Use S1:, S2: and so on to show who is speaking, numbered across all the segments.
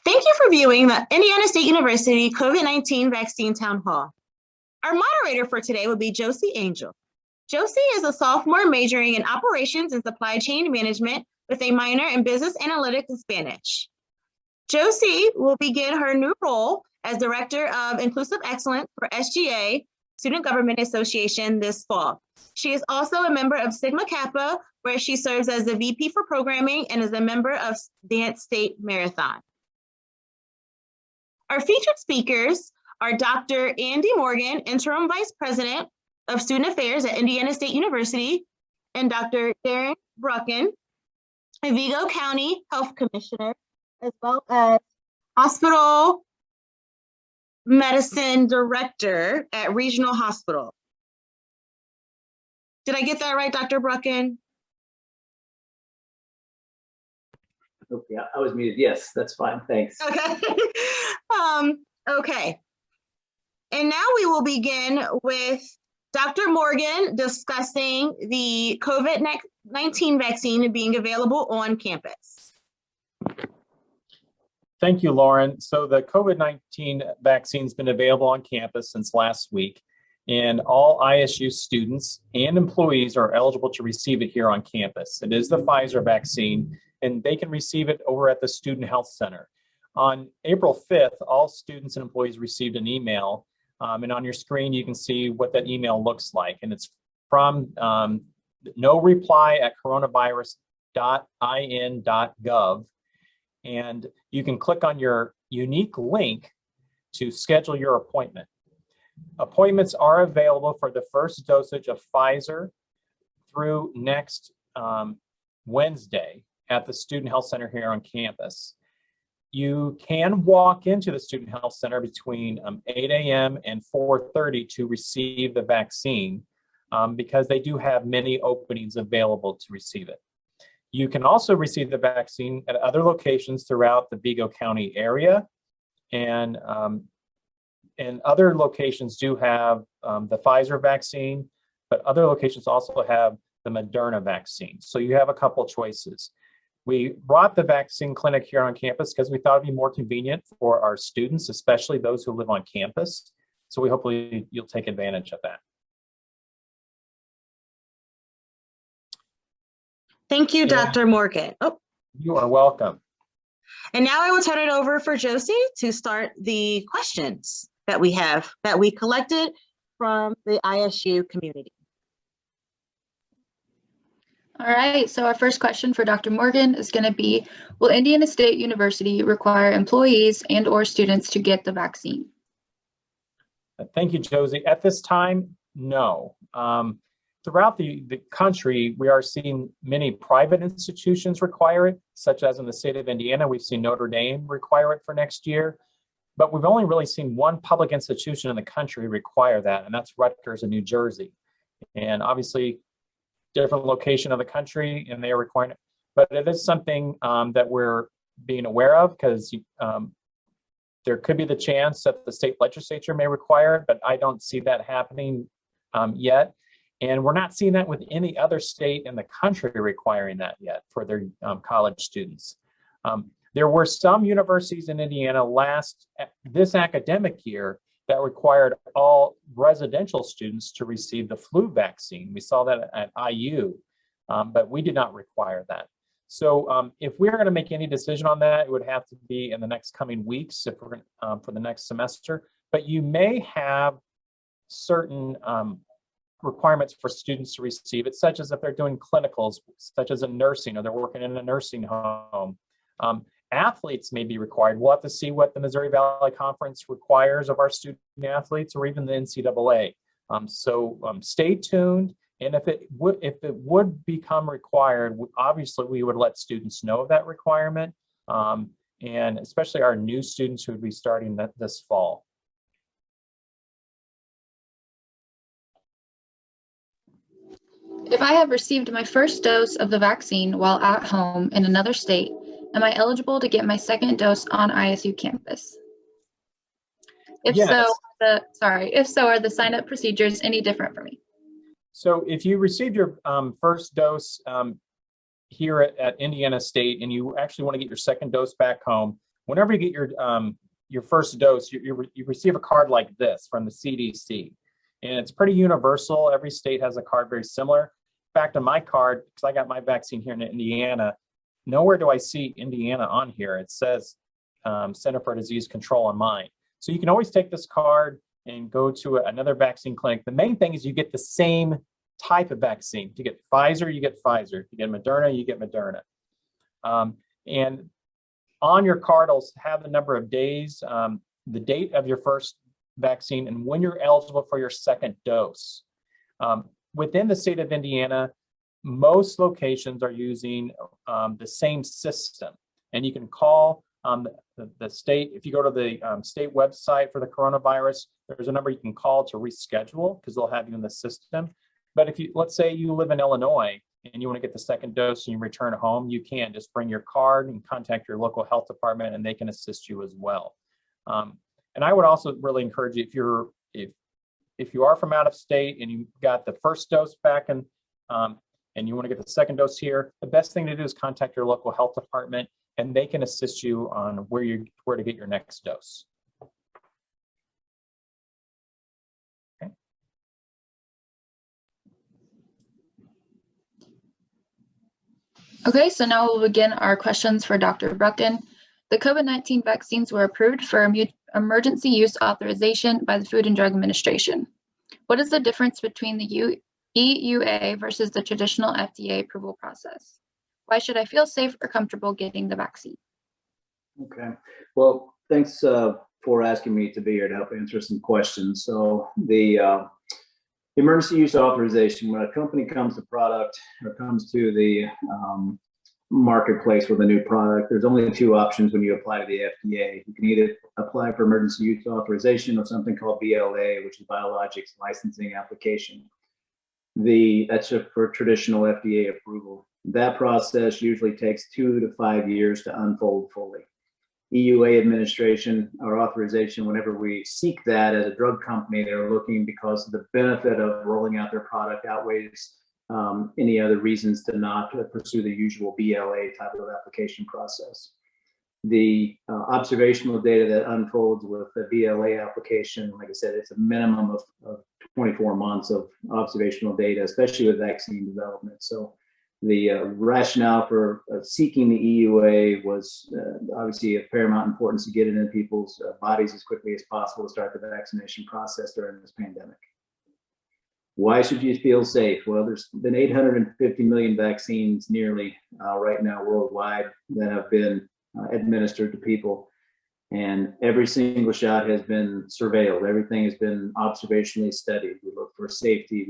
S1: Thank you for viewing the Indiana State University COVID-19 Vaccine Town Hall. Our moderator for today will be Josie Angel. Josie is a sophomore majoring in operations and supply chain management with a minor in business analytics and Spanish. Josie will begin her new role as Director of Inclusive Excellence for SGA, Student Government Association, this fall. She is also a member of Sigma Kappa, where she serves as the VP for Programming and is a member of Dance State Marathon. Our featured speakers are Dr. Andy Morgan, Interim Vice President of Student Affairs at Indiana State University, and Dr. Darren Brucken, a Vigo County Health Commissioner, as well as Hospital Medicine Director at Regional Hospital. Did I get that right, Dr. Brucken?
S2: Okay, I was muted. Yes, that's fine. Thanks.
S1: Okay. Okay. And now we will begin with Dr. Morgan discussing the COVID-19 vaccine being available on campus.
S3: Thank you, Lauren. So the COVID-19 vaccine has been available on campus since last week, and all ISU students and employees are eligible to receive it here on campus. It is the Pfizer vaccine, and they can receive it over at the Student Health Center. On April 5th, all students and employees received an email, and on your screen you can see what that email looks like, and it's from noreply@coronavirus.in.gov, and you can click on your unique link to schedule your appointment. Appointments are available for the first dosage of Pfizer through next Wednesday at the Student Health Center here on campus. You can walk into the Student Health Center between 8 a.m. and 4:30 to receive the vaccine because they do have many openings available to receive it. You can also receive the vaccine at other locations throughout the Vigo County area, and other locations do have the Pfizer vaccine, but other locations also have the Moderna vaccine. So you have a couple choices. We brought the vaccine clinic here on campus because we thought it'd be more convenient for our students, especially those who live on campus. So we hopefully you'll take advantage of that.
S1: Thank you, Dr. Morgan. Oh.
S3: You are welcome.
S1: And now I will turn it over for Josie to start the questions that we collected from the ISU community.
S4: All right, so our first question for Dr. Morgan is going to be, will Indiana State University require employees and/or students to get the vaccine?
S3: Thank you, Josie. At this time, no. Throughout the country, we are seeing many private institutions require it, such as in the state of Indiana, we've seen Notre Dame require it for next year. But we've only really seen one public institution in the country require that, and that's Rutgers in New Jersey. And obviously, different location of the country, and they are requiring it. But it is something that we're being aware of because there could be the chance that the state legislature may require it, but I don't see that happening yet. And we're not seeing that with any other state in the country requiring that yet for their college students. There were some universities in Indiana this academic year that required all residential students to receive the flu vaccine. We saw that at IU, but we did not require that. So if we're going to make any decision on that, it would have to be in the next coming weeks if we're for the next semester. But you may have certain requirements for students to receive it, such as if they're doing clinicals, such as in nursing, or they're working in a nursing home. Athletes may be required. We'll have to see what the Missouri Valley Conference requires of our student athletes, or even the NCAA. So stay tuned. And if it would become required, obviously we would let students know of that requirement, and especially our new students who would be starting this fall.
S4: If I have received my first dose of the vaccine while at home in another state, am I eligible to get my second dose on ISU campus? If
S3: yes.
S4: If so, are the sign-up procedures any different for me?
S3: So if you received your first dose here at Indiana State and you actually want to get your second dose back home, Whenever you get your first dose, you receive a card like this from the CDC. And it's pretty universal. Every state has a card very similar. In fact, on my card, because I got my vaccine here in Indiana, nowhere do I see Indiana on here. It says Center for Disease Control on mine. So you can always take this card and go to another vaccine clinic. The main thing is you get the same type of vaccine. If you get Pfizer, you get Pfizer. If you get Moderna, you get Moderna. And on your card, it'll have the number of days, the date of your first vaccine, and when you're eligible for your second dose. Within the state of Indiana, most locations are using the same system, and you can call the state. If you go to the state website for the coronavirus, there's a number you can call to reschedule because they'll have you in the system. But if you, let's say you live in Illinois and you want to get the second dose and you return home, you can just bring your card and contact your local health department, and they can assist you as well. And I would also really encourage you, if you are from out of state and you got the first dose back and you want to get the second dose here, the best thing to do is contact your local health department, and they can assist you on where to get your next dose. Okay.
S4: Okay, so now we'll begin our questions for Dr. Brucken. The COVID-19 vaccines were approved for emergency use authorization by the Food and Drug Administration. What is the difference between the EUA versus the traditional FDA approval process? Why should I feel safe or comfortable getting the vaccine?
S2: Okay. Well, thanks for asking me to be here to help answer some questions. So the emergency use authorization, when a company comes to product or comes to the marketplace with a new product, there's only two options when you apply to the FDA. You can either apply for emergency use authorization or something called BLA, which is Biologics Licensing Application. That's just for traditional FDA approval. That process usually takes 2 to 5 years to unfold fully. EUA administration or authorization, whenever we seek that as a drug company, they're looking because the benefit of rolling out their product outweighs any other reasons to not pursue the usual BLA type of application process. The observational data that unfolds with the BLA application, like I said, it's a minimum of 24 months of observational data, especially with vaccine development. So the rationale for seeking the EUA was obviously of paramount importance to get it in people's bodies as quickly as possible to start the vaccination process during this pandemic. Why should you feel safe? Well, there's been 850 million vaccines nearly right now worldwide that have been administered to people. And every single shot has been surveilled. Everything has been observationally studied. We look for safety.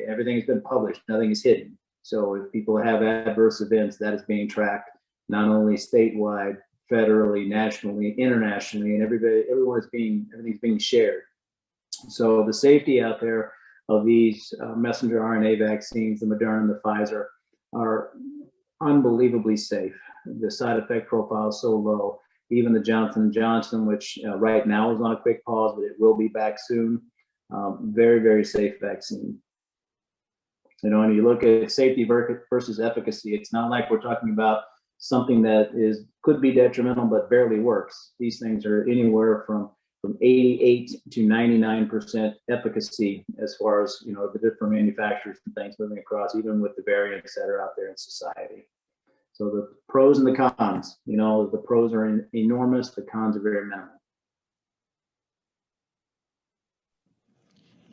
S2: Everything has been published. Nothing is hidden. So if people have adverse events, that is being tracked not only statewide, federally, nationally, internationally, and everything's being shared. So the safety out there of these messenger RNA vaccines, the Moderna and the Pfizer, are unbelievably safe. The side effect profile is so low. Even the Johnson & Johnson, which right now is on a quick pause, but it will be back soon. Very, very safe vaccine. You know, and you look at safety versus efficacy, it's not like we're talking about something that could be detrimental but barely works. These things are anywhere from 88 to 99% efficacy as far as, you know, the different manufacturers and things moving across, even with the variants that are out there in society. So the pros and the cons, you know, the pros are enormous, the cons are very minimal.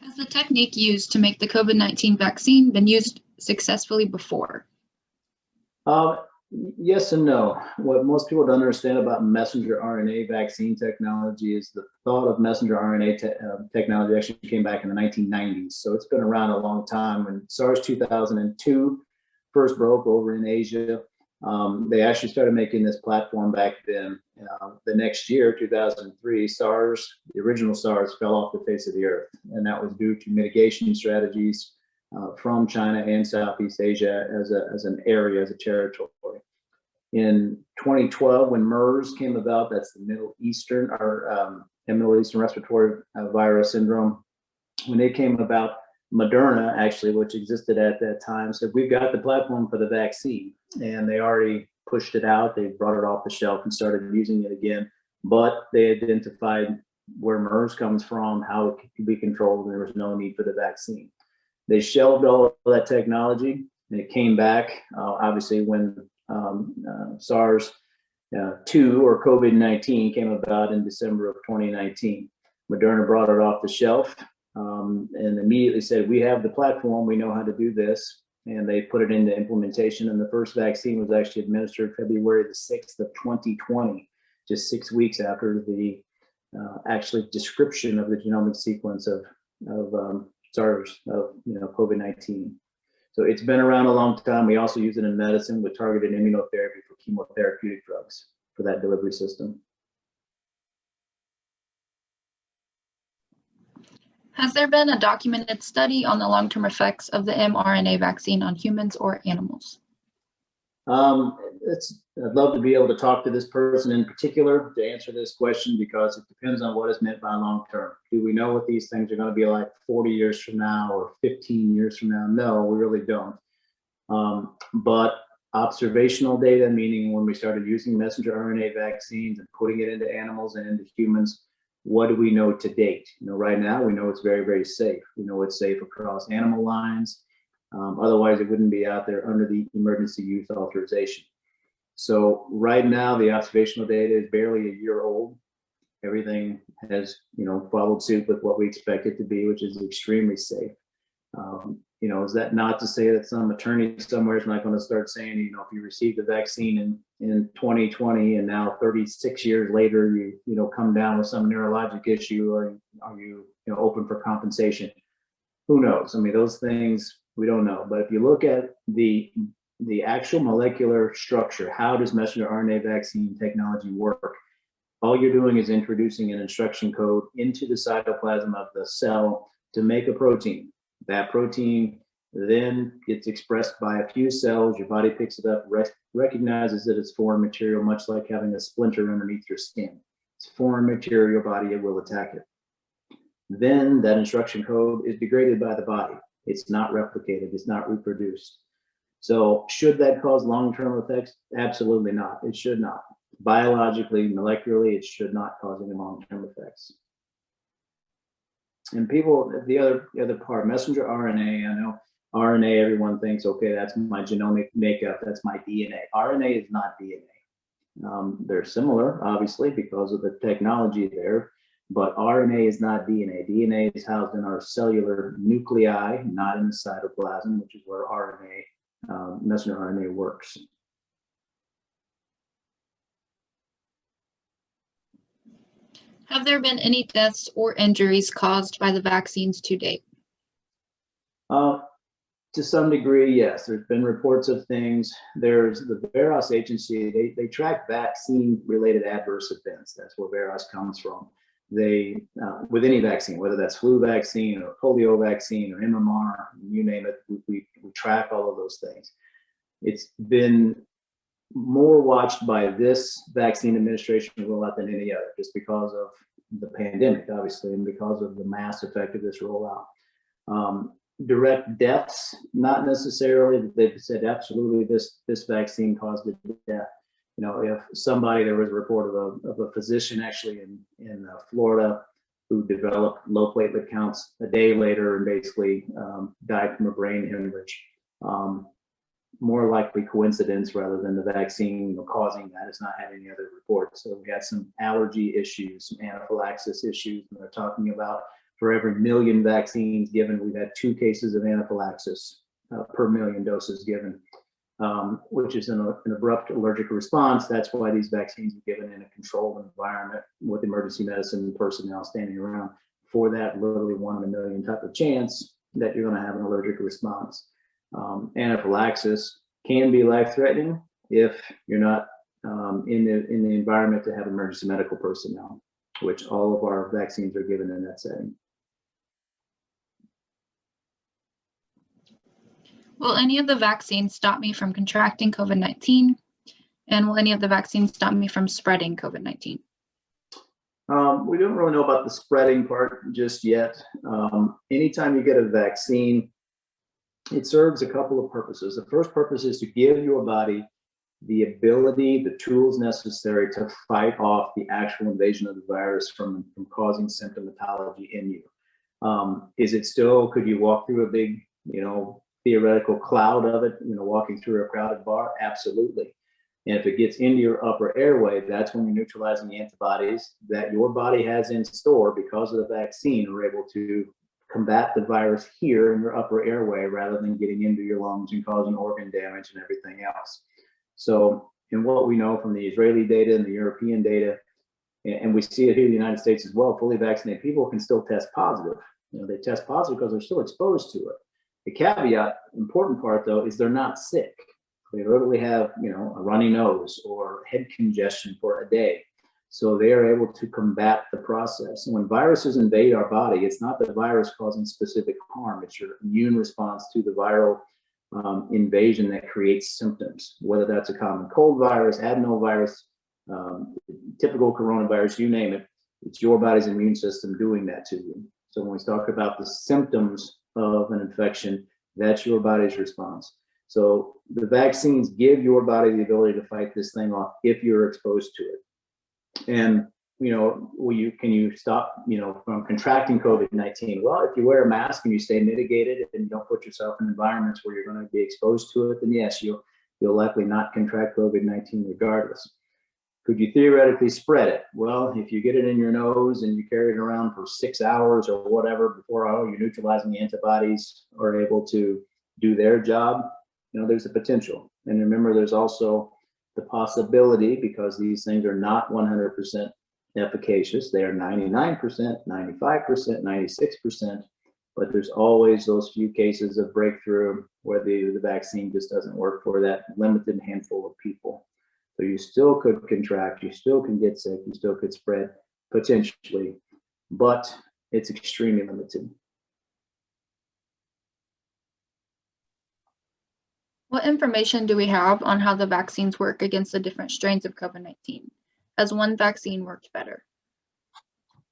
S4: Has the technique used to make the COVID-19 vaccine been used successfully before?
S2: Yes and no. What most people don't understand about messenger RNA vaccine technology is the thought of messenger RNA technology actually came back in the 1990s. So it's been around a long time. When SARS 2002 first broke over in Asia, they actually started making this platform back then. The next year, 2003, the original SARS fell off the face of the earth. And that was due to mitigation strategies from China and Southeast Asia as an area, as a territory. In 2012, when MERS came about, that's the Middle Eastern Respiratory Virus Syndrome, when it came about, Moderna, actually, which existed at that time, said, we've got the platform for the vaccine. And they already pushed it out. They brought it off the shelf and started using it again. But they identified where MERS comes from, how it could be controlled, and there was no need for the vaccine. They shelved all of that technology, and it came back, obviously, when SARS-2 or COVID-19 came about in December of 2019. Moderna brought it off the shelf and immediately said, we have the platform, we know how to do this. And they put it into implementation. And the first vaccine was actually administered February the 6th of 2020, just 6 weeks after the actually description of the genomic sequence of SARS, of COVID-19. So it's been around a long time. We also use it in medicine with targeted immunotherapy for chemotherapeutic drugs for that delivery system.
S4: Has there been a documented study on the long-term effects of the mRNA vaccine on humans or animals?
S2: I'd love to be able to talk to this person in particular to answer this question, because it depends on what is meant by long term. Do we know what these things are going to be like 40 years from now or 15 years from now? No, we really don't. But observational data, meaning when we started using messenger RNA vaccines and putting it into animals and into humans, what do we know to date? Right now we know it's very, very safe. We know it's safe across animal lines. Otherwise, it wouldn't be out there under the emergency use authorization. So right now, the observational data is barely a year old. Everything has, followed suit with what we expect it to be, which is extremely safe. Is that not to say that some attorney somewhere is not going to start saying, if you received the vaccine in 2020 and now 36 years later, you come down with some neurologic issue, or are you, open for compensation? Who knows? I mean, those things we don't know. But if you look at the actual molecular structure, how does messenger RNA vaccine technology work? All you're doing is introducing an instruction code into the cytoplasm of the cell to make a protein. That protein then gets expressed by a few cells. Your body picks it up, recognizes that it's foreign material, much like having a splinter underneath your skin. It's foreign material, your body will attack it. Then that instruction code is degraded by the body. It's not replicated, it's not reproduced. So should that cause long-term effects? Absolutely not. It should not. Biologically, molecularly, it should not cause any long-term effects. And people, the other part, messenger RNA, I know RNA, everyone thinks, okay, that's my genomic makeup, that's my DNA. RNA is not DNA. They're similar, obviously, because of the technology there, but RNA is not DNA. DNA is housed in our cellular nuclei, not in the cytoplasm, which is where messenger RNA works.
S4: Have there been any deaths or injuries caused by the vaccines to date?
S2: To some degree, yes. There's been reports of things. There's the VAEROS agency. They track vaccine-related adverse events. That's where VAEROS comes from. They, with any vaccine, whether that's flu vaccine or polio vaccine or MMR, you name it, we track all of those things. It's been more watched by this vaccine administration rollout than any other, just because of the pandemic, obviously, and because of the mass effect of this rollout. Direct deaths, not necessarily. They've said absolutely this vaccine caused a death. If somebody, there was a report of a physician actually in Florida who developed low platelet counts a day later and basically died from a brain hemorrhage. More likely coincidence rather than the vaccine causing that. It's not having any other reports. So we had some allergy issues, some anaphylaxis issues, and they're talking about for every million vaccines given, we've had 2 cases of anaphylaxis per million doses given, which is an abrupt allergic response. That's why these vaccines are given in a controlled environment with emergency medicine personnel standing around for that literally 1 in a million type of chance that you're going to have an allergic response. Anaphylaxis can be life-threatening if you're not in the environment to have emergency medical personnel, which all of our vaccines are given in that setting.
S4: Will any of the vaccines stop me from contracting COVID-19? And will any of the vaccines stop me from spreading COVID-19?
S2: We don't really know about the spreading part just yet. Anytime you get a vaccine, it serves a couple of purposes. The first purpose is to give your body the ability, the tools necessary to fight off the actual invasion of the virus from causing symptomatology in you. Is it still, could you walk through a big, theoretical cloud of it, walking through a crowded bar? Absolutely. And if it gets into your upper airway, that's when you're neutralizing the antibodies that your body has in store because of the vaccine are able to combat the virus here in your upper airway rather than getting into your lungs and causing organ damage and everything else. So, and what we know from the Israeli data and the European data, and we see it here in the United States as well, fully vaccinated people can still test positive. They test positive because they're still exposed to it. The caveat, important part though, is they're not sick. They literally have, a runny nose or head congestion for a day. So they are able to combat the process. And when viruses invade our body, it's not the virus causing specific harm. It's your immune response to the viral invasion that creates symptoms, whether that's a common cold virus, adenovirus, typical coronavirus, you name it. It's your body's immune system doing that to you. So when we talk about the symptoms of an infection, that's your body's response. So the vaccines give your body the ability to fight this thing off if you're exposed to it. And, can you stop, from contracting COVID-19? Well, if you wear a mask and you stay mitigated and you don't put yourself in environments where you're going to be exposed to it, then yes, you'll likely not contract COVID-19 regardless. Could you theoretically spread it? Well, if you get it in your nose and you carry it around for 6 hours or whatever before your neutralizing antibodies are able to do their job, there's a potential. And remember, there's also the possibility, because these things are not 100% efficacious, they are 99%, 95%, 96%, but there's always those few cases of breakthrough where the vaccine just doesn't work for that limited handful of people. So you still could contract, you still can get sick, you still could spread potentially, but it's extremely limited.
S4: What information do we have on how the vaccines work against the different strains of COVID-19? Has one vaccine worked better?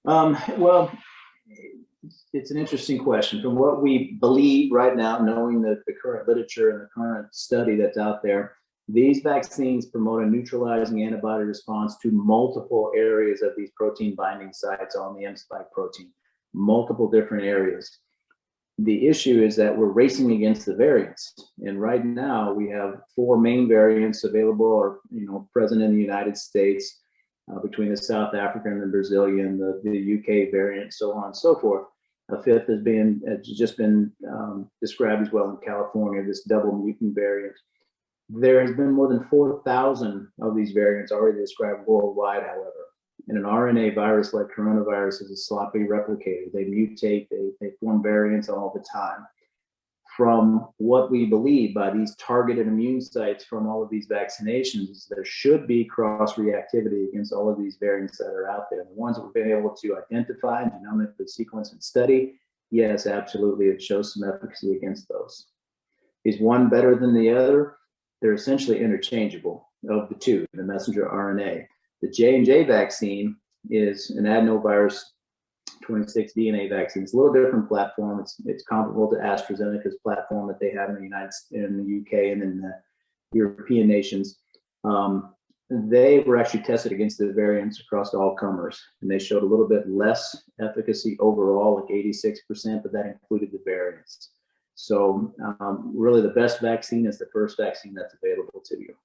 S2: Well, it's an interesting question. From what we believe right now, knowing the current literature and the current study that's out there, these vaccines promote a neutralizing antibody response to multiple areas of these protein binding sites on the M-spike protein, multiple different areas. The issue is that we're racing against the variants. And right now we have 4 main variants available or, present in the United States, between the South African and the Brazilian, the UK variant, so on and so forth. A 5th has just been described as well in California, this double mutant variant. There has been more than 4,000 of these variants already described worldwide, however. And an RNA virus like coronavirus is a sloppy replicator. They mutate, they form variants all the time. From what we believe by these targeted immune sites from all of these vaccinations, there should be cross-reactivity against all of these variants that are out there. The ones that we've been able to identify and genomically sequence and study, yes, absolutely, it shows some efficacy against those. Is one better than the other? They're essentially interchangeable of the two, the messenger RNA. The J&J vaccine is an adenovirus 26 DNA vaccine. It's a little different platform. It's comparable to AstraZeneca's platform that they have in the UK and in the European nations. They were actually tested against the variants across all comers, and they showed a little bit less efficacy overall, like 86%, but that included the variants. So really the best vaccine is the first vaccine that's available to you.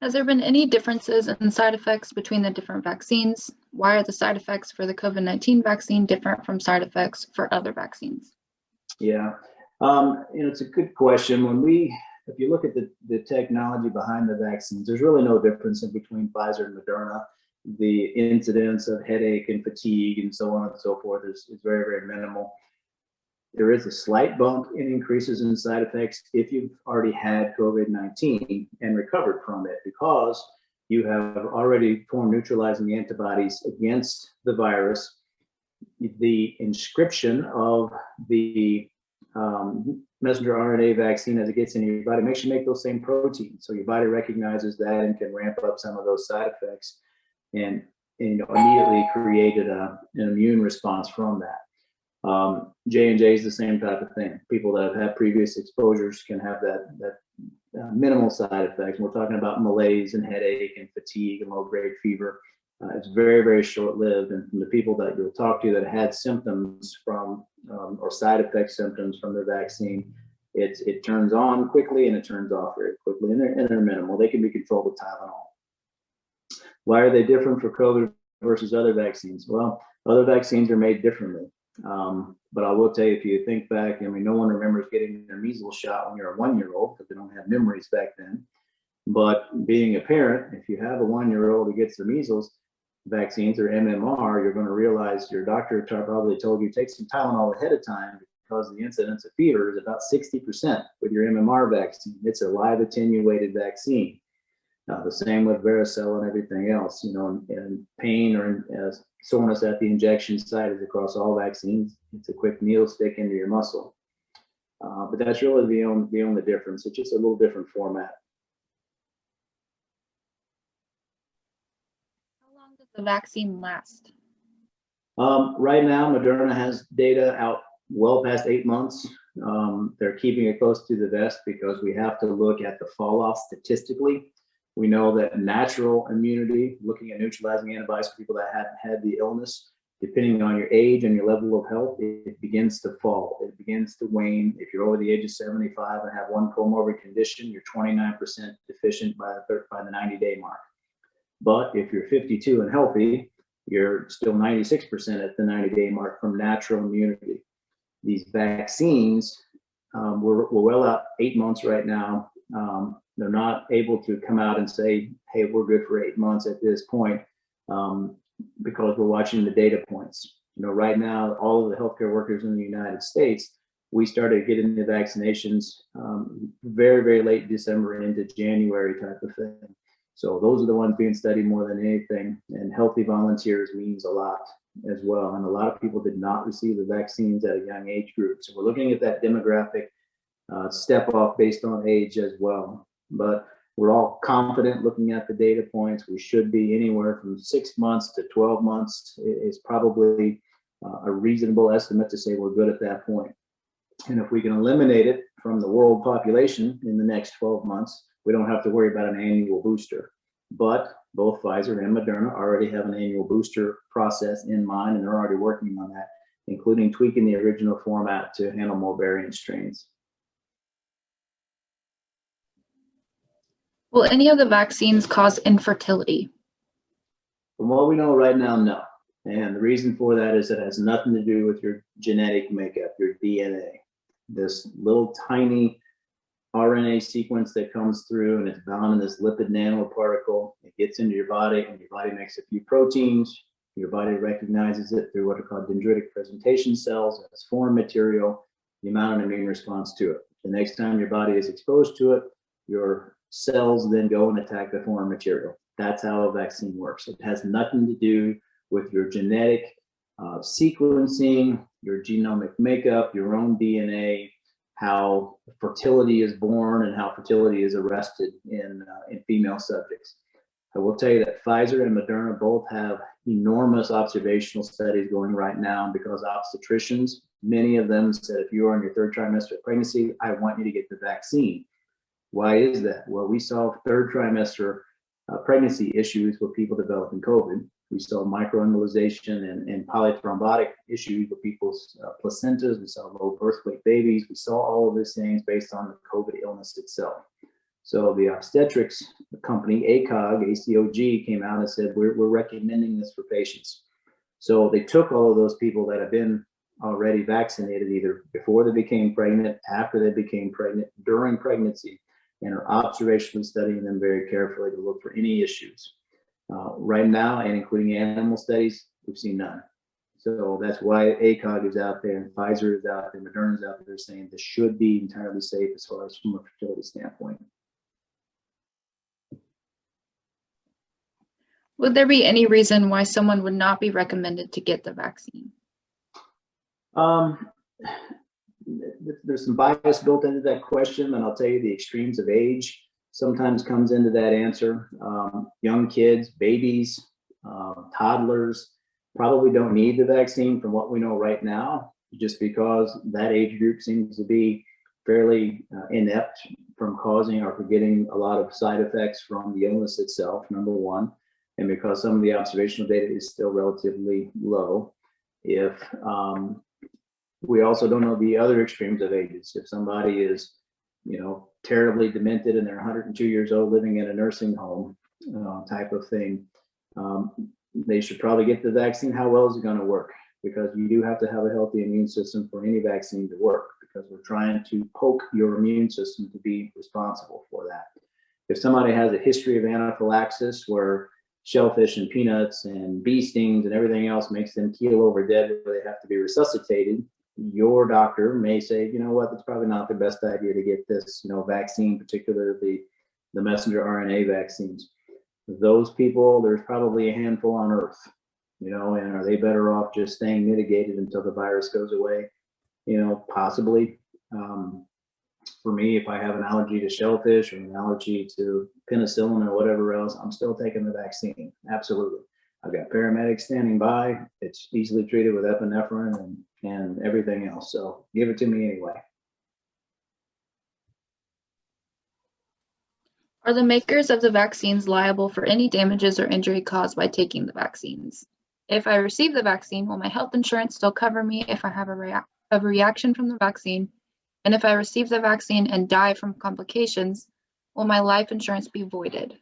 S4: Has there been any differences in side effects between the different vaccines? Why are the side effects for the COVID-19 vaccine different from side effects for other vaccines?
S2: Yeah, it's a good question. If you look at the technology behind the vaccines, there's really no difference in between Pfizer and Moderna. The incidence of headache and fatigue and so on and so forth is very, very minimal. There is a slight bump in increases in side effects if you've already had COVID-19 and recovered from it, because you have already formed neutralizing antibodies against the virus. The inscription of the messenger RNA vaccine as it gets into your body makes you make those same proteins. So your body recognizes that and can ramp up some of those side effects and immediately created an immune response from that. J&J is the same type of thing. People that have had previous exposures can have that minimal side effects. We're talking about malaise and headache and fatigue and low-grade fever. It's very, very short-lived. And from the people that you'll talk to that had symptoms from or side effect symptoms from the vaccine, it turns on quickly and it turns off very quickly, and they're minimal. They can be controlled with Tylenol. Why are they different for COVID versus other vaccines? Well, other vaccines are made differently. But I will tell you, if you think back, I mean, no one remembers getting their measles shot when you're a 1-year-old because they don't have memories back then. But being a parent, if you have a 1-year-old who gets the measles vaccines or MMR, you're going to realize your doctor probably told you take some Tylenol ahead of time because the incidence of fever is about 60% with your MMR vaccine. It's a live attenuated vaccine. The same with varicella and everything else, and pain or soreness at the injection site is across all vaccines. It's a quick needle stick into your muscle. But that's really the only difference. It's just a little different format.
S4: How long does the vaccine last?
S2: Right now, Moderna has data out well past 8 months. They're keeping it close to the vest because we have to look at the fall off statistically. We know that natural immunity, looking at neutralizing antibodies for people that hadn't had the illness, depending on your age and your level of health, it begins to fall. It begins to wane. If you're over the age of 75 and have one comorbid condition, you're 29% deficient by the 90-day mark. But if you're 52 and healthy, you're still 96% at the 90-day mark from natural immunity. These vaccines, we're well out 8 months right now. They're not able to come out and say, hey, we're good for 8 months at this point, because we're watching the data points. Right now, all of the healthcare workers in the United States, we started getting the vaccinations very, very late December into January type of thing. So those are the ones being studied more than anything. And healthy volunteers means a lot as well. And a lot of people did not receive the vaccines at a young age group. So we're looking at that demographic step off based on age as well. But we're all confident looking at the data points. We should be anywhere from 6 months to 12 months is probably a reasonable estimate to say we're good at that point. And if we can eliminate it from the world population in the next 12 months, we don't have to worry about an annual booster. But both Pfizer and Moderna already have an annual booster process in mind, and they're already working on that, including tweaking the original format to handle more variant strains.
S4: Will any of the vaccines cause infertility?
S2: From what we know right now, no. And the reason for that is it has nothing to do with your genetic makeup, your DNA. This little tiny RNA sequence that comes through and it's bound in this lipid nanoparticle. It gets into your body and your body makes a few proteins. Your body recognizes it through what are called dendritic presentation cells as foreign material. You mount an immune response to it. The next time your body is exposed to it, your cells then go and attack the foreign material. That's how a vaccine works. It has nothing to do with your genetic sequencing, your genomic makeup, your own DNA, how fertility is born and how fertility is arrested in female subjects. I will tell you that Pfizer and Moderna both have enormous observational studies going right now because obstetricians, many of them said, if you are in your 3rd trimester of pregnancy, I want you to get the vaccine. Why is that? Well, we saw 3rd trimester pregnancy issues with people developing COVID. We saw microembolization and polythrombotic issues with people's placentas. We saw low birth weight babies. We saw all of these things based on the COVID illness itself. So the obstetrics company, ACOG, came out and said, we're recommending this for patients. So they took all of those people that have been already vaccinated, either before they became pregnant, after they became pregnant, during pregnancy, and are observationally studying them very carefully to look for any issues. Right now, and including animal studies, we've seen none. So that's why ACOG is out there and Pfizer is out there, Moderna is out there saying this should be entirely safe as far as from a fertility standpoint.
S4: Would there be any reason why someone would not be recommended to get the vaccine?
S2: There's some bias built into that question, and I'll tell you the extremes of age sometimes comes into that answer. Young kids, babies, toddlers probably don't need the vaccine from what we know right now. just because that age group seems to be fairly inept from causing or for getting a lot of side effects from the illness itself, number one, and because some of the observational data is still relatively low. If we also don't know the other extremes of ages. If somebody is, terribly demented and they're 102 years old living in a nursing home type of thing, they should probably get the vaccine. How well is it going to work? Because you do have to have a healthy immune system for any vaccine to work, because we're trying to poke your immune system to be responsible for that. If somebody has a history of anaphylaxis where shellfish and peanuts and bee stings and everything else makes them keel over dead where they have to be resuscitated, your doctor may say, you know what, that's probably not the best idea to get this, vaccine, particularly the messenger RNA vaccines. Those people, there's probably a handful on earth, and are they better off just staying mitigated until the virus goes away? Possibly. For me, if I have an allergy to shellfish or an allergy to penicillin or whatever else, I'm still taking the vaccine. Absolutely. I've got paramedics standing by. It's easily treated with epinephrine and everything else. So give it to me anyway.
S4: Are the makers of the vaccines liable for any damages or injury caused by taking the vaccines? If I receive the vaccine, will my health insurance still cover me if I have a reaction from the vaccine? And if I receive the vaccine and die from complications, will my life insurance be voided?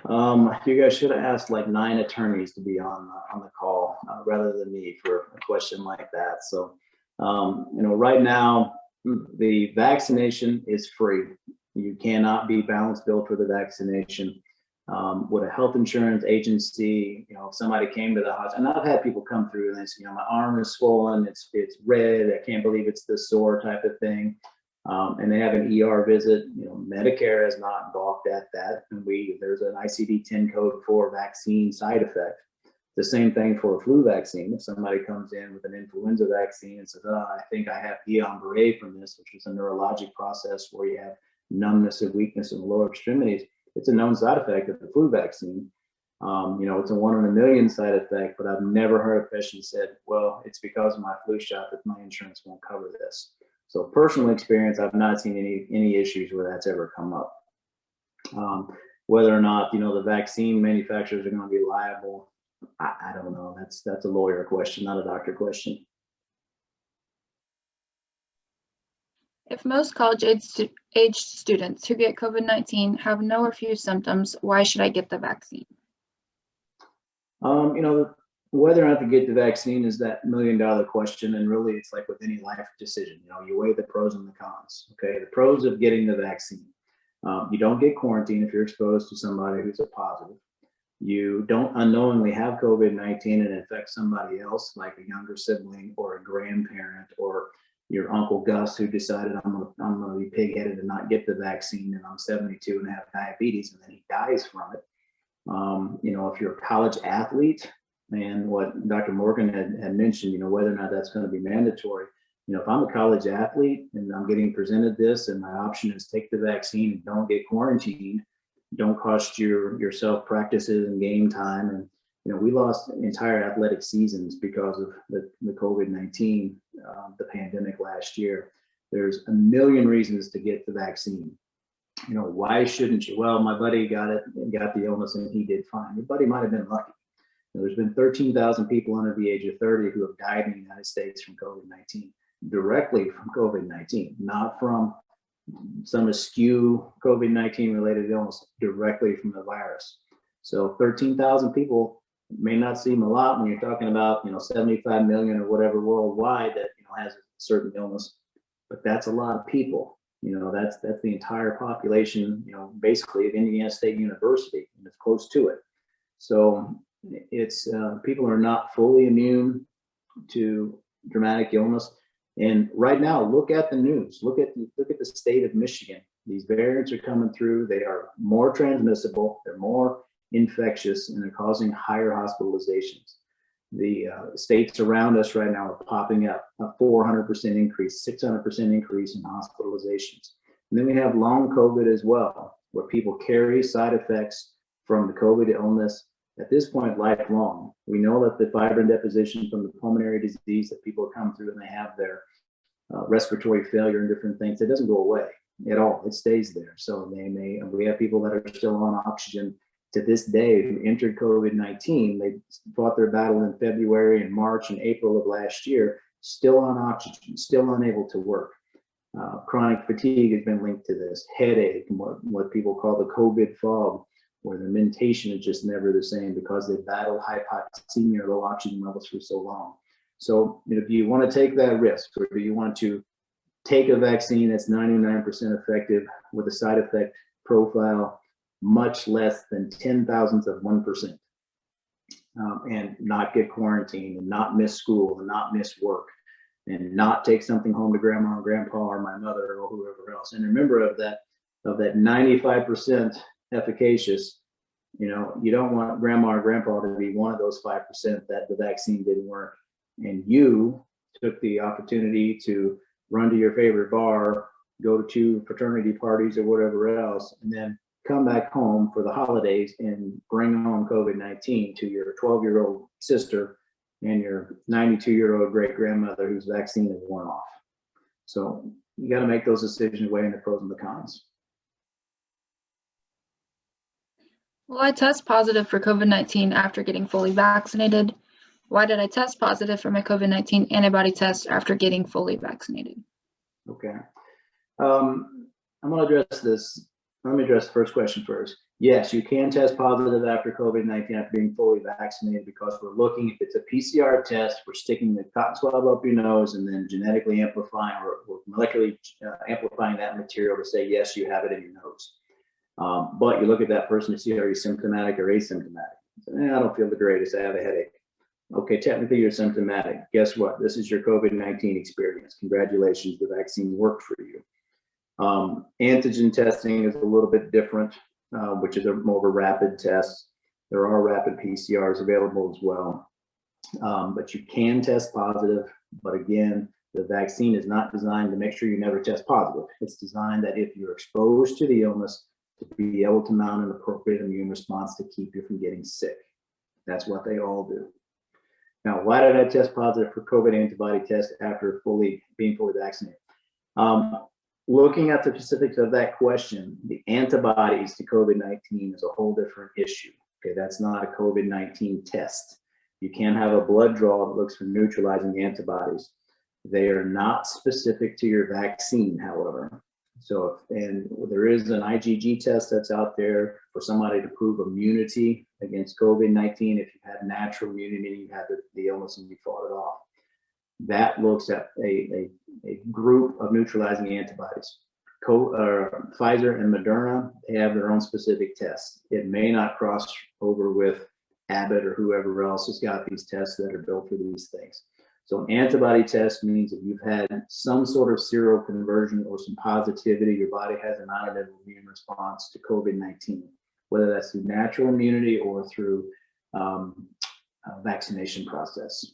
S2: You guys should have asked like 9 attorneys to be on the call rather than me for a question like that. So, right now the vaccination is free. You cannot be balance billed for the vaccination. With a health insurance agency, if somebody came to the hospital, and I've had people come through and they say, my arm is swollen, it's red, I can't believe it's this sore type of thing. And they have an ER visit. Medicare has not balked at that. And there's an ICD-10 code for vaccine side effect. The same thing for a flu vaccine. If somebody comes in with an influenza vaccine and says, I think I have Guillain-Barré from this, which is a neurologic process where you have numbness and weakness in the lower extremities, it's a known side effect of the flu vaccine. It's a 1 in a million side effect, but I've never heard a patient said, well, it's because of my flu shot that my insurance won't cover this. So personal experience, I've not seen any issues where that's ever come up. Whether or not, the vaccine manufacturers are going to be liable, I don't know. That's a lawyer question, not a doctor question.
S4: If most college-age students who get COVID-19 have no or few symptoms, why should I get the vaccine?
S2: Whether or not to get the vaccine is that $1 million question. And really, it's like with any life decision, you weigh the pros and the cons. Okay. The pros of getting the vaccine. You don't get quarantined if you're exposed to somebody who's a positive. You don't unknowingly have COVID-19 and infect somebody else, like a younger sibling or a grandparent or your Uncle Gus, who decided I'm going to be pig-headed and not get the vaccine, and I'm 72 and have diabetes, and then he dies from it. If you're a college athlete, and what Dr. Morgan had mentioned, whether or not that's going to be mandatory. If I'm a college athlete and I'm getting presented this and my option is take the vaccine and don't get quarantined, don't cost yourself practices and game time. And, we lost entire athletic seasons because of the COVID-19, the pandemic last year. There's a million reasons to get the vaccine. Why shouldn't you? Well, my buddy got it and got the illness and he did fine. Your buddy might have been lucky. There's been 13,000 people under the age of 30 who have died in the United States from COVID-19, directly from COVID-19, not from some askew COVID-19 related illness, directly from the virus. So 13,000 people may not seem a lot when you're talking about, 75 million or whatever worldwide that, has a certain illness, but that's a lot of people. That's the entire population, basically of Indiana State University, and it's close to it. So it's people are not fully immune to dramatic illness. And right now, look at the news. Look at the state of Michigan. These variants are coming through. They are more transmissible. They're more infectious, and they're causing higher hospitalizations. The states around us right now are popping up a 400% increase, 600% increase in hospitalizations. And then we have long COVID as well, where people carry side effects from the COVID illness at this point, lifelong. We know that the fibrin deposition from the pulmonary disease that people come through and they have their respiratory failure and different things, it doesn't go away at all. It stays there. So we have people that are still on oxygen to this day who entered COVID-19. They fought their battle in February and March and April of last year, still on oxygen, still unable to work. Chronic fatigue has been linked to this, headache, and what people call the COVID fog, where the mentation is just never the same because they battled hypoxemia or low oxygen levels for so long. So if you want to take that risk, or do you want to take a vaccine that's 99% effective with a side effect profile much less than 0.010%, and not get quarantined and not miss school and not miss work and not take something home to grandma or grandpa or my mother or whoever else. And remember, of that 95% efficacious, you don't want grandma or grandpa to be one of those 5% that the vaccine didn't work. And you took the opportunity to run to your favorite bar, go to fraternity parties or whatever else, and then come back home for the holidays and bring home COVID-19 to your 12-year-old sister and your 92-year-old great grandmother whose vaccine is worn off. So you got to make those decisions, weighing the pros and the cons.
S4: Well, I test positive for COVID-19 after getting fully vaccinated. Why did I test positive for my COVID-19 antibody test after getting fully vaccinated?
S2: Okay. I'm going to address this. Let me address the first question first. Yes, you can test positive after COVID-19 after being fully vaccinated, because we're looking, if it's a PCR test, we're sticking the cotton swab up your nose and then genetically amplifying or molecularly amplifying that material to say, yes, you have it in your nose. But you look at that person to see, are you symptomatic or asymptomatic? So, I don't feel the greatest, I have a headache. Okay, technically you're symptomatic. Guess what? This is your COVID-19 experience. Congratulations, the vaccine worked for you. Antigen testing is a little bit different, which is more of a rapid test. There are rapid PCRs available as well. But you can test positive. But again, the vaccine is not designed to make sure you never test positive. It's designed that if you're exposed to the illness, to be able to mount an appropriate immune response to keep you from getting sick. That's what they all do. Now, why did I test positive for COVID antibody test after being fully vaccinated? Looking at the specifics of that question, the antibodies to COVID-19 is a whole different issue. Okay, that's not a COVID-19 test. You can have a blood draw that looks for neutralizing antibodies. They are not specific to your vaccine, however. So, and there is an IgG test that's out there for somebody to prove immunity against COVID-19 if you had natural immunity, meaning you had the illness and you fought it off. That looks at a group of neutralizing antibodies. Pfizer and Moderna, they have their own specific tests. It may not cross over with Abbott or whoever else has got these tests that are built for these things. So an antibody test means that you've had some sort of seroconversion or some positivity, your body has an additive immune response to COVID-19, whether that's through natural immunity or through a vaccination process.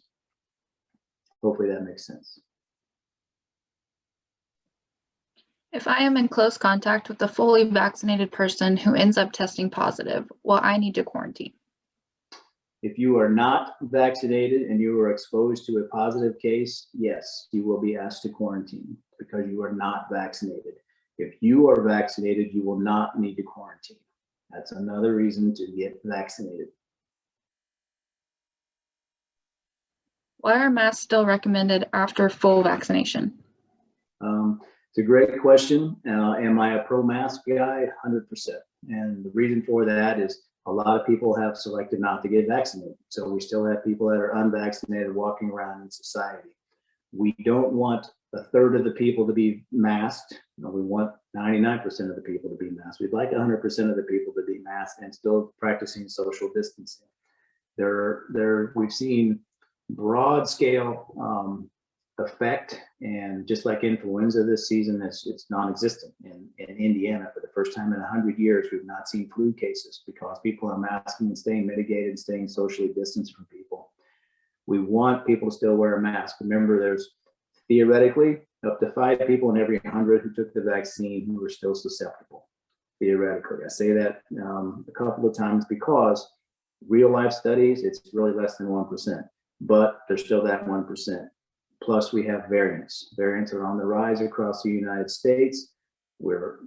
S2: Hopefully that makes sense.
S4: If I am in close contact with a fully vaccinated person who ends up testing positive, will I need to quarantine?
S2: If you are not vaccinated and you are exposed to a positive case, yes, you will be asked to quarantine because you are not vaccinated. If you are vaccinated, you will not need to quarantine. That's another reason to get vaccinated.
S4: Why are masks still recommended after full vaccination?
S2: It's a great question. Am I a pro-mask guy? 100%. And the reason for that is a lot of people have selected not to get vaccinated. So we still have people that are unvaccinated walking around in society. We don't want a third of the people to be masked. We want 99% of the people to be masked. We'd like 100% of the people to be masked and still practicing social distancing. We've seen broad scale effect, and just like influenza this season, it's non-existent. In Indiana, for the first time in 100 years, we've not seen flu cases because people are masking and staying mitigated, staying socially distanced from people. We want people to still wear a mask. Remember, there's theoretically up to 5 people in every 100 who took the vaccine who are still susceptible. Theoretically, I say that a couple of times because real life studies, it's really less than 1%, but there's still that 1%. Plus we have variants. Variants are on the rise across the United States. We're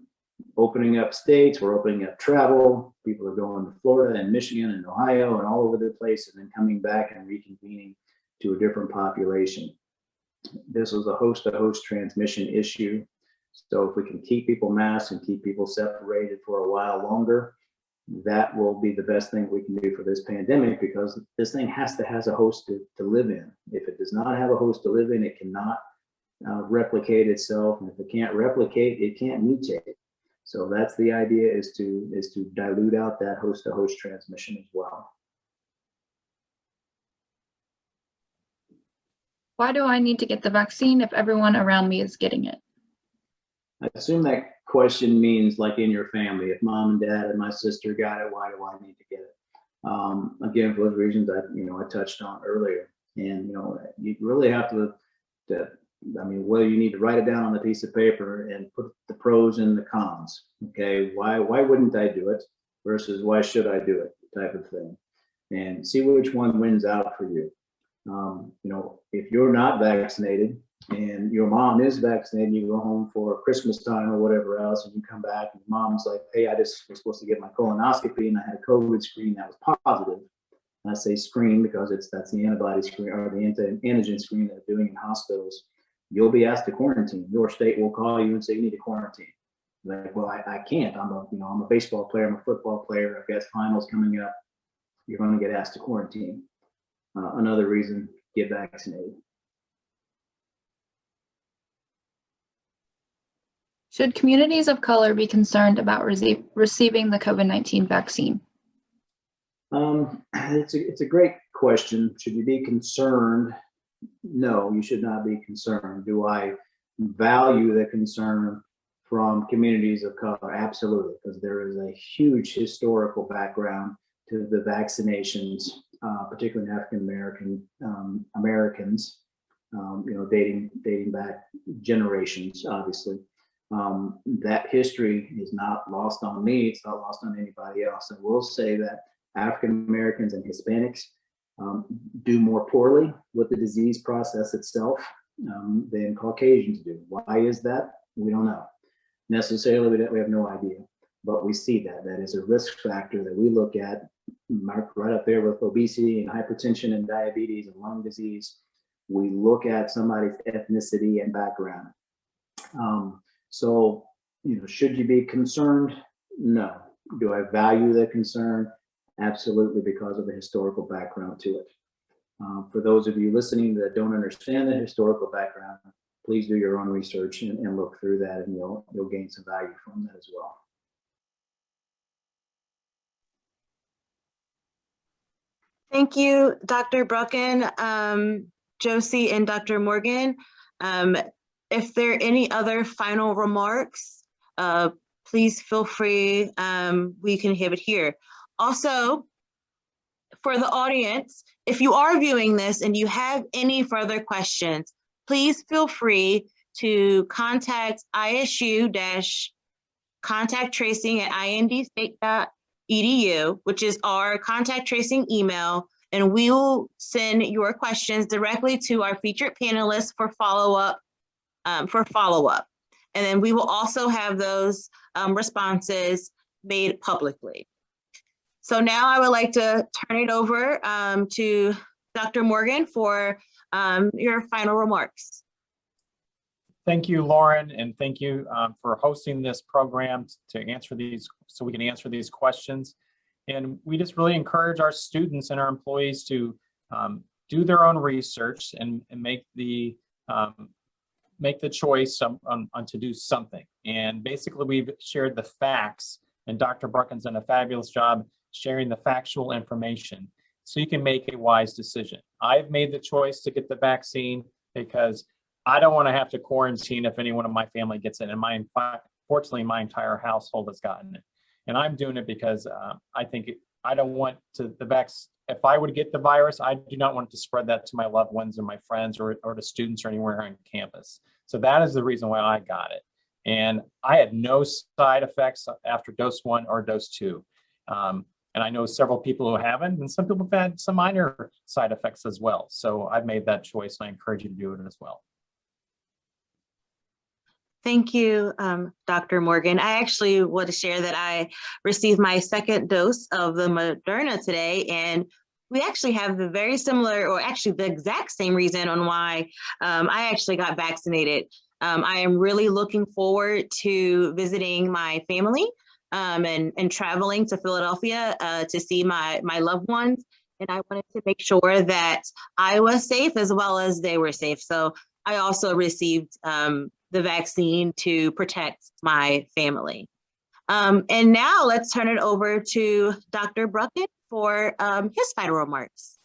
S2: opening up states, we're opening up travel. People are going to Florida and Michigan and Ohio and all over the place, and then coming back and reconvening to a different population. This was a host-to-host transmission issue. So if we can keep people masked and keep people separated for a while longer, that will be the best thing we can do for this pandemic, because this thing has to have a host to live in. If it does not have a host to live in, it cannot replicate itself. And if it can't replicate, it can't mutate. So that's the idea, is to dilute out that host-to-host transmission as well.
S4: Why do I need to get the vaccine if everyone around me is getting it?
S2: I assume that question means like in your family. If mom and dad and my sister got it, why do I need to get it? Again, for those reasons that I touched on earlier. And you really have to whether you need to write it down on a piece of paper and put the pros and the cons. Okay, why wouldn't I do it versus why should I do it, type of thing, and see which one wins out for you. If you're not vaccinated and your mom is vaccinated, you go home for Christmas time or whatever else, and you come back and mom's like, hey, I just was supposed to get my colonoscopy and I had a COVID screen that was positive. And I say screen because that's the antibody screen or the antigen screen that they're doing in hospitals. You'll be asked to quarantine. Your state will call you and say you need to quarantine. Like, well, I can't. I'm a baseball player. I'm a football player. I've got finals coming up. You're going to get asked to quarantine. Another reason, get vaccinated.
S4: Should communities of color be concerned about receiving the COVID-19 vaccine?
S2: It's a great question. Should you be concerned? No, you should not be concerned. Do I value the concern from communities of color? Absolutely, because there is a huge historical background to the vaccinations, particularly in African Americans, dating back generations, obviously. That history is not lost on me. It's not lost on anybody else. I will say that African Americans and Hispanics do more poorly with the disease process itself than Caucasians do. Why is that? We don't know. Necessarily, we have no idea. But we see that is a risk factor that we look at, marked right up there with obesity and hypertension and diabetes and lung disease. We look at somebody's ethnicity and background. So, should you be concerned? No. Do I value the concern? Absolutely, because of the historical background to it. For those of you listening that don't understand the historical background, please do your own research and look through that, and you'll gain some value from that as well.
S1: Thank you, Dr. Brucken, Josie, and Dr. Morgan. If there are any other final remarks, please feel free. We can have it here. Also, for the audience, if you are viewing this and you have any further questions, please feel free to contact isu-contacttracing@indstate.edu, which is our contact tracing email, and we will send your questions directly to our featured panelists for follow-up. And then we will also have those responses made publicly. So now I would like to turn it over to Dr. Morgan for your final remarks.
S3: Thank you, Lauren, and thank you for hosting this program to answer these, so we can answer these questions. And we just really encourage our students and our employees to do their own research and make the choice on to do something. And basically, we've shared the facts, and Dr. Brucken's done a fabulous job sharing the factual information so you can make a wise decision. I've made the choice to get the vaccine because I don't want to have to quarantine if anyone in my family gets it. And fortunately, my entire household has gotten it. And I'm doing it because I don't want to, if I would get the virus, I do not want to spread that to my loved ones and my friends or to students or anywhere on campus. So that is the reason why I got it. And I had no side effects after dose 1 or dose 2. And I know several people who haven't, and some people have had some minor side effects as well. So I've made that choice, and I encourage you to do it as well.
S1: Thank you, Dr. Morgan. I actually want to share that I received my second dose of the Moderna today, and we actually have the very similar, or actually the exact same reason on why I actually got vaccinated. I am really looking forward to visiting my family and traveling to Philadelphia to see my loved ones. And I wanted to make sure that I was safe as well as they were safe. So I also received the vaccine to protect my family. And now let's turn it over to Dr. Bruckett for his final remarks.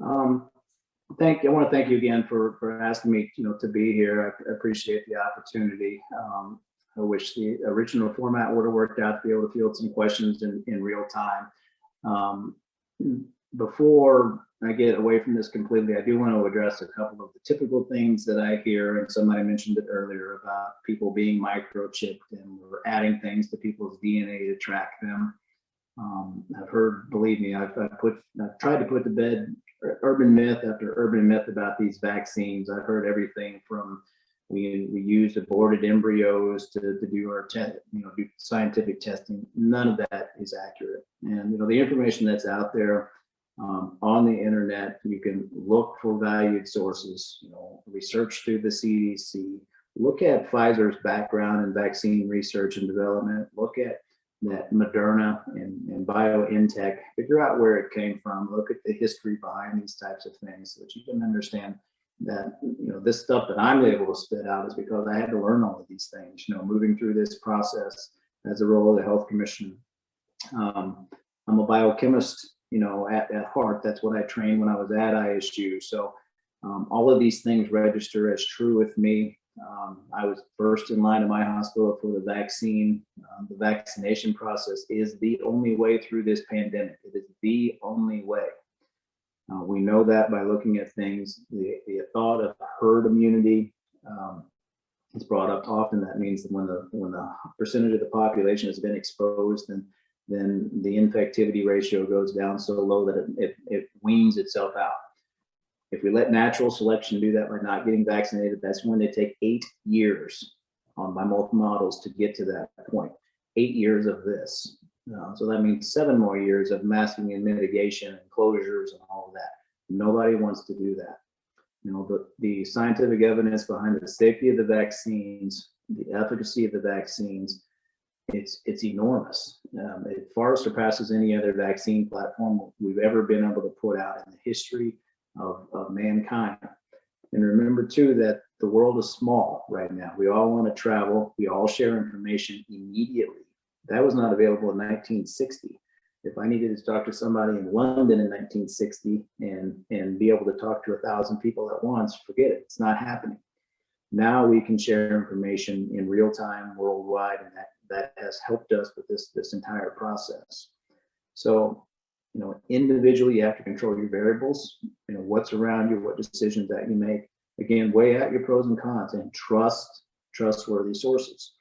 S2: I want to thank you again for asking me, to be here. I appreciate the opportunity. I wish the original format would have worked out to be able to field some questions in real time. Before I get away from this completely, I do want to address a couple of the typical things that I hear, and somebody mentioned it earlier about people being microchipped and we're adding things to people's DNA to track them. I've heard, believe me, I've tried to put to bed urban myth after urban myth about these vaccines. I've heard everything from we used aborted embryos to do our do scientific testing. None of that is accurate. And the information that's out there on the internet, you can look for valued sources. Research through the CDC. Look at Pfizer's background in vaccine research and development. Look at that Moderna and BioNTech, figure out where it came from, look at the history behind these types of things so that you can understand that, this stuff that I'm able to spit out is because I had to learn all of these things, moving through this process as a role of the health commission. I'm a biochemist, at heart. That's what I trained when I was at ISU. So all of these things register as true with me. I was first in line in my hospital for the vaccine. The vaccination process is the only way through this pandemic. It is the only way. We know that by looking at things. The thought of herd immunity is brought up often. That means that when the percentage of the population has been exposed, then the infectivity ratio goes down so low that it weans itself out. If we let natural selection do that by not getting vaccinated, that's going to take 8 years by most models to get to that point. 8 years of this. So that means 7 more years of masking and mitigation and closures and all of that. Nobody wants to do that. The scientific evidence behind the safety of the vaccines, the efficacy of the vaccines, it's enormous. It far surpasses any other vaccine platform we've ever been able to put out in the history of mankind. And remember too that the world is small right now. We all want to travel. We all share information immediately. That was not available in 1960. If I needed to talk to somebody in London in 1960 and be able to talk to 1,000 people at once, forget it. It's not happening. Now we can share information in real time worldwide, and that has helped us with this entire process. So, individually, you have to control your variables, what's around you, what decisions that you make. Again, weigh out your pros and cons and trust trustworthy sources.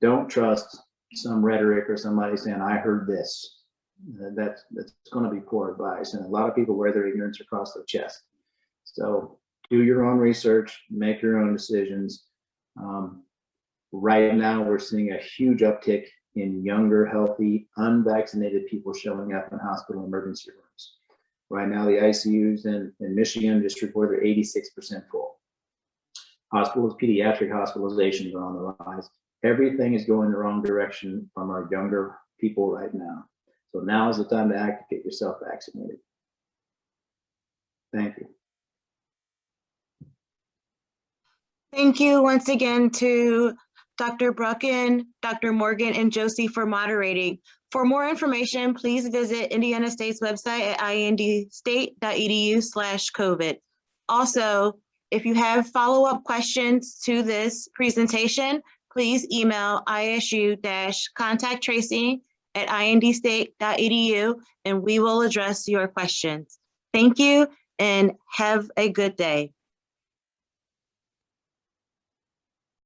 S2: Don't trust some rhetoric or somebody saying, I heard this. That's going to be poor advice. And a lot of people wear their ignorance across their chest. So do your own research, make your own decisions. Right now, we're seeing a huge uptick in younger, healthy, unvaccinated people showing up in hospital emergency rooms. Right now, the ICUs in Michigan just reported they're 86% full. Pediatric hospitalizations are on the rise. Everything is going the wrong direction from our younger people right now. So now is the time to act to get yourself vaccinated. Thank you.
S1: Thank you once again to Dr. Brucken, Dr. Morgan, and Josie for moderating. For more information, please visit Indiana State's website at indstate.edu/COVID. Also, if you have follow-up questions to this presentation, please email isu-contacttracing@indstate.edu, and we will address your questions. Thank you and have a good day.